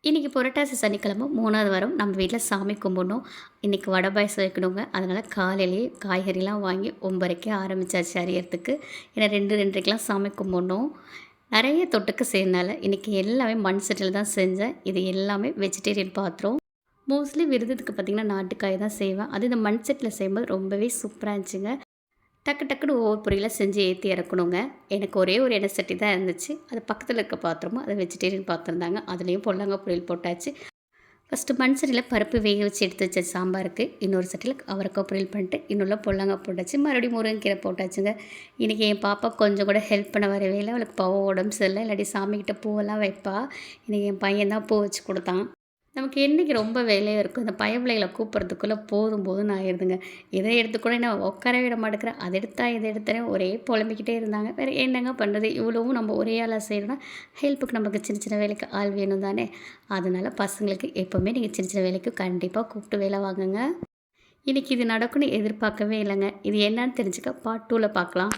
இன்றைக்கி புரட்டாசி சனிக்கிழமை 3வது வாரம் நம்ம வீட்டில் சாமி கும்பிடணும். இன்றைக்கி வடை பாயாசம் வைக்கணுங்க. அதனால் காலையிலேயே காய்கறிலாம் வாங்கி 9:30க்கே ஆரம்பித்தாச்சு அரியறதுக்கு. ஏன்னா 2:30க்கெலாம் சாமி கும்பிடணும். நிறைய தொட்டுக்க செய்யறனால இன்றைக்கி எல்லாமே மண் சட்டியில் தான் செஞ்சேன். இது எல்லாமே வெஜிடேரியன் பாத்திரம். மோஸ்ட்லி விரதத்துக்கு பார்த்திங்கன்னா நாட்டுக்காய் தான் செய்வேன். அது இந்த மண் சட்டியில் செய்யும்போது ரொம்பவே சூப்பராக இருந்துச்சுங்க. டக்கு டக்குன்னு ஒவ்வொரு பொரியலாக செஞ்சு ஏற்றி இறக்கணுங்க. எனக்கு ஒரே ஒரு எண்ணெய் சட்டி தான் இருந்துச்சு. அது பக்கத்தில் இருக்க பாத்திரமும் அது வெஜிடேரியன் பாத்திரம் தாங்க. அதுலேயும் பொடலங்காய் பொரியல் போட்டாச்சு. ஃபஸ்ட்டு மண் சட்டியில் பருப்பு வேக வச்சு எடுத்து வச்ச சாம்பாருக்கு இன்னொரு சட்டியில் அவரைக்காய் பொரியல் பண்ணிட்டு இன்னொரு பொடலங்காய் போட்டாச்சு. மறுபடியும் முருங்கைக்கீரை போட்டாச்சுங்க. இன்றைக்கி என் பாப்பா கொஞ்சம் கூட ஹெல்ப் பண்ண வரவே இல்லை. அவளுக்கு பாவம் உடம்பு சரியில்லை. இல்லாட்டி சாமிக்கிட்ட பூவெல்லாம் வைப்பா. இன்றைக்கி என் பையன் தான் பூ வச்சு கொடுத்தான். நமக்கு என்றைக்கு ரொம்ப வேலையாக இருக்கும், இந்த பயப்பிள்ளைகளை கூப்பிட்றதுக்குள்ளே போதும் போதும்னு ஆயிடுதுங்க. இதை எடுத்துக்கூட என்ன உட்கார விட மாட்டேங்கிறேன், அதை எடுத்தா இதை எடுத்தேன் ஒரே புலம்பிக்கிட்டே இருந்தாங்க. வேறு என்னங்க பண்ணுறது, இவ்வளவும் நம்ம ஒரே ஆளாக செய்யணும்னா ஹெல்ப்புக்கு நமக்கு சின்ன சின்ன வேலைக்கு ஆள் வேணும் தானே. அதனால் பசங்களுக்கு எப்போவுமே நீங்கள் சின்ன சின்ன வேலைக்கு கண்டிப்பாக கூப்பிட்டு வேலை வாங்குங்க. இன்றைக்கி இது நடக்கும்னு எதிர்பார்க்கவே இல்லைங்க. இது என்னன்னு தெரிஞ்சுக்க பார்ட் 2ல் பார்க்கலாம்.